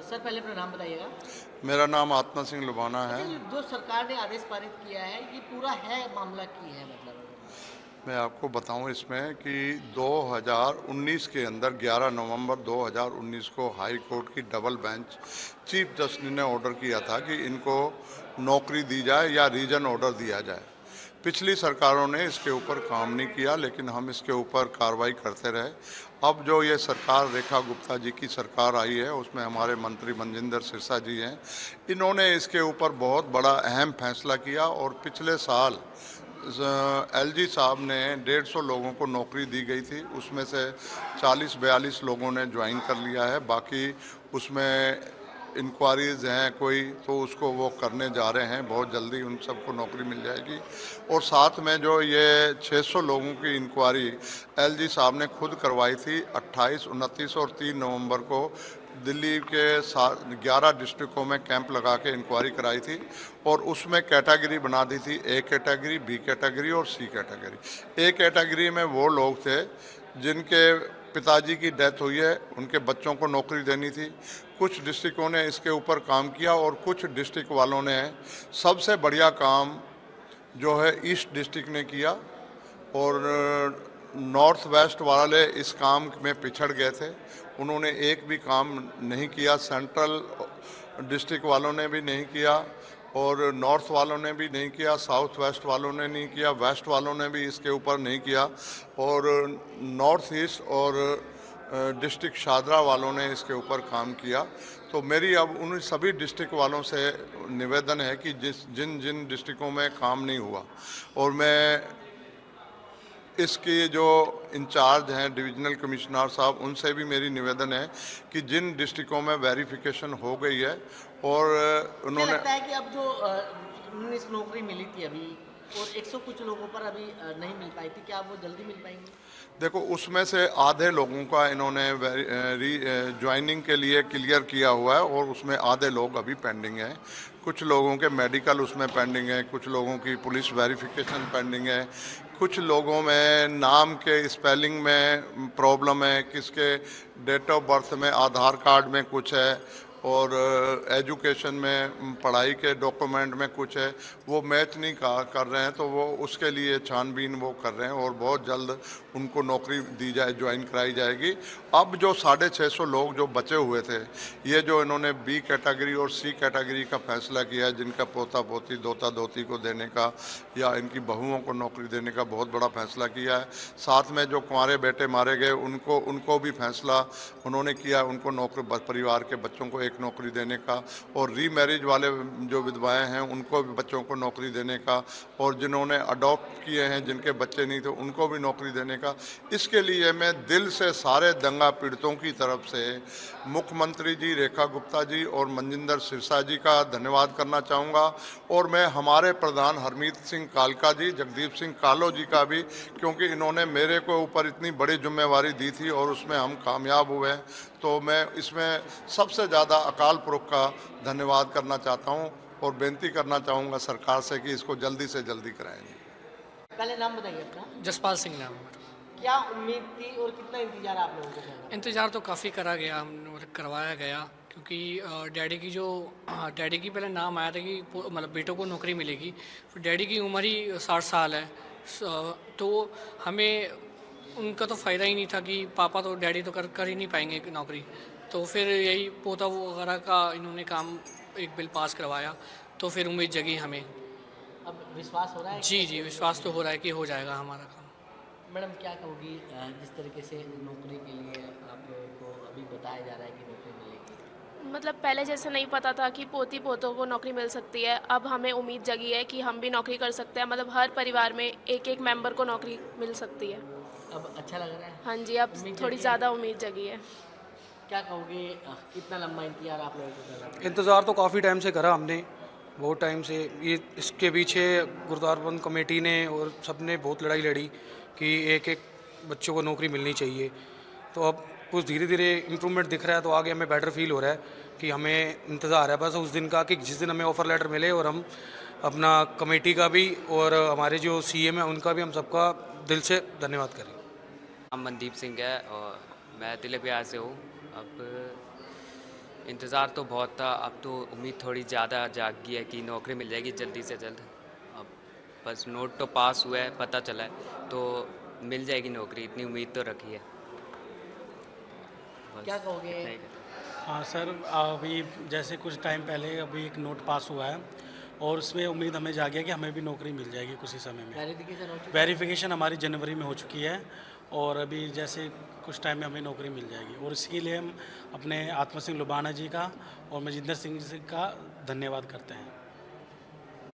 Sir पहले अपना नाम बताइएगा। मेरा नाम आत्मा सिंह लुबाना है। अच्छा, जो सरकार ने आदेश पारित किया है ये पूरा है मामला की है मतलब? मैं आपको बताऊं इसमें कि 2019 के अंदर 11 नवंबर 2019 को हाई कोर्ट की डबल बेंच चीफ जस्टिस ने ऑर्डर किया था कि इनको नौकरी दी जाए या रीजन ऑर्डर दिया जाए। पिछली सरकारों ने इसके ऊपर काम नहीं किया, लेकिन हम इसके ऊपर कार्रवाई करते रहे। अब जो ये सरकार रेखा गुप्ता जी की सरकार आई है, उसमें हमारे मंत्री मनजिंदर सिरसा जी हैं। इन्होंने इसके ऊपर बहुत बड़ा अहम फैसला किया और पिछले साल एलजी साहब ने 150 लोगों को नौकरी दी गई थी, उसमें से 40-42 लोगों ने ज्वाइन कर लिया है। बाकी उसमें इंक्वायरीज हैं कोई, तो उसको वो करने जा रहे हैं, बहुत जल्दी उन सबको नौकरी मिल जाएगी। और साथ में जो ये 600 लोगों की इंक्वायरी एलजी साहब ने खुद करवाई थी 28, 29 और 3 नवंबर को दिल्ली के 11 डिस्ट्रिक्टों में कैंप लगा के इंक्वायरी कराई थी और उसमें कैटेगरी बना दी थी, ए कैटेगरी, बी कैटेगरी और सी कैटेगरी। ए कैटेगरी में वो लोग थे जिनके पिताजी की डेथ हुई है, उनके बच्चों को नौकरी देनी थी। कुछ डिस्ट्रिक्टों ने इसके ऊपर काम किया और कुछ डिस्ट्रिक्ट वालों ने, सबसे बढ़िया काम जो है ईस्ट डिस्ट्रिक्ट ने किया और नॉर्थ वेस्ट वाले इस काम में पिछड़ गए थे, उन्होंने एक भी काम नहीं किया। सेंट्रल डिस्ट्रिक्ट वालों ने भी नहीं किया और नॉर्थ वालों ने भी नहीं किया, साउथ वेस्ट वालों ने नहीं किया, वेस्ट वालों ने भी इसके ऊपर नहीं किया और नॉर्थ ईस्ट और डिस्ट्रिक्ट शादरा वालों ने इसके ऊपर काम किया। तो मेरी अब उन सभी डिस्ट्रिक्ट वालों से निवेदन है कि जिन जिन डिस्ट्रिक्टों में काम नहीं हुआ, और मैं इसके जो इंचार्ज हैं डिविजनल कमिश्नर साहब, उनसे भी मेरी निवेदन है कि जिन डिस्ट्रिक्टों में वेरिफिकेशन हो गई है और उन्होंने, लगता है कि अब जो 19 नौकरी मिली थी अभी और 100 कुछ लोगों पर अभी नहीं मिल पाई थी, क्या वो जल्दी मिल पाएंगी? देखो उसमें से आधे लोगों का इन्होंने ज्वाइनिंग के लिए क्लियर किया हुआ है और उसमें आधे लोग अभी पेंडिंग हैं। कुछ लोगों के मेडिकल उसमें पेंडिंग है, कुछ लोगों की पुलिस वेरिफिकेशन पेंडिंग है, कुछ लोगों में नाम के स्पेलिंग में प्रॉब्लम है, किसके डेट ऑफ बर्थ में आधार कार्ड में कुछ है और एजुकेशन में पढ़ाई के डॉक्यूमेंट में कुछ है, वो मैच नहीं कर रहे हैं, तो वो उसके लिए छानबीन वो कर रहे हैं और बहुत जल्द उनको नौकरी दी जाए, ज्वाइन कराई जाएगी। अब जो 650 लोग जो बचे हुए थे, ये जो इन्होंने बी कैटेगरी और सी कैटेगरी का फैसला किया है, जिनका पोता पोती दोता दोती को देने का या इनकी बहुओं को नौकरी देने का बहुत बड़ा फैसला किया है। साथ में जो कुंवारे बेटे मारे गए उनको भी फैसला उन्होंने किया, उनको नौकरी, परिवार के बच्चों को एक नौकरी देने का, और रीमैरिज वाले जो विधवाएं हैं उनको भी बच्चों को नौकरी देने का, और जिन्होंने अडॉप्ट किए हैं जिनके बच्चे नहीं थे उनको भी नौकरी देने का। इसके लिए मैं दिल से सारे दंगा पीड़ितों की तरफ से मुख्यमंत्री जी रेखा गुप्ता जी और मनजिंदर सिरसा जी का धन्यवाद करना चाहूँगा, और मैं हमारे प्रधान हरमीत सिंह कालका जी, जगदीप सिंह कालो जी का भी, क्योंकि इन्होंने मेरे को ऊपर इतनी बड़ी जिम्मेवारी दी थी और उसमें हम कामयाब हुए हैं। तो मैं इसमें सबसे ज़्यादा अकाल पुरख का धन्यवाद करना चाहता हूं और बेनती करना चाहूँगा सरकार से कि इसको जल्दी से जल्दी कराएंगे। पहले नाम बताइए अपना। जसपाल सिंह नाम। क्या उम्मीद थी और कितना इंतजार आप लोगों को था? इंतज़ार तो काफ़ी करा गया, हम करवाया गया, क्योंकि डैडी की पहले नाम आया था कि मतलब बेटों को नौकरी मिलेगी। फिर डैडी की उम्र ही 60 साल है, तो हमें उनका तो फ़ायदा ही नहीं था कि पापा तो डैडी तो कर ही नहीं पाएंगे नौकरी। तो फिर यही पोता वगैरह का इन्होंने काम, एक बिल पास करवाया, तो फिर उम्मीद जगी हमें। अब विश्वास हो रहा है? जी, विश्वास तो हो रहा है कि हो जाएगा हमारा काम। मैडम क्या कहोगी, जिस तरीके से नौकरी के लिए आप लोगों को अभी बताया जा रहा है कि नौकरी मिलेगी? मतलब पहले जैसे नहीं पता था कि पोती पोतों को नौकरी मिल सकती है, अब हमें उम्मीद जगी है कि हम भी नौकरी कर सकते हैं। मतलब हर परिवार में एक एक मेंबर को नौकरी मिल सकती है। अब अच्छा लग रहा है? हाँ जी, अब थोड़ी ज़्यादा उम्मीद जगी है। क्या कहोगे, कितना लंबा इंतजार आप लोगों को कर? इंतज़ार तो काफ़ी टाइम से करा हमने, बहुत टाइम से। ये इसके पीछे गुरुद्वारा प्रबंध कमेटी ने और सब ने बहुत लड़ाई लड़ी कि एक एक बच्चों को नौकरी मिलनी चाहिए। तो अब कुछ धीरे धीरे इम्प्रूवमेंट दिख रहा है, तो आगे हमें बेटर फील हो रहा है कि हमें इंतज़ार है बस उस दिन का कि जिस दिन हमें ऑफ़र लेटर मिले और हम अपना कमेटी का भी और हमारे जो सीएम है उनका भी, हम सबका दिल से धन्यवाद करें। नाम मनदीप सिंह है और मैं तिलक बिहार से हूँ। अब इंतज़ार तो बहुत था, अब तो उम्मीद थोड़ी ज़्यादा जाग गई है कि नौकरी मिल जाएगी जल्दी से जल्द। अब बस नोट तो पास हुआ है, पता चला है, तो मिल जाएगी नौकरी, इतनी उम्मीद तो रखी है। बस क्या कहोगे? इतना ही कहना। हाँ सर, अभी जैसे कुछ टाइम पहले अभी एक नोट पास हुआ है और उसमें उम्मीद हमें जागी है कि हमें भी नौकरी मिल जाएगी कुछ ही समय में। वेरिफिकेशन हो चुका है? वेरिफिकेशन हमारी जनवरी में हो चुकी है और अभी जैसे कुछ टाइम में हमें नौकरी मिल जाएगी और इसके लिए हम अपने आत्मा सिंह लुबाना जी का और मजिंदर सिंह जी का धन्यवाद करते हैं।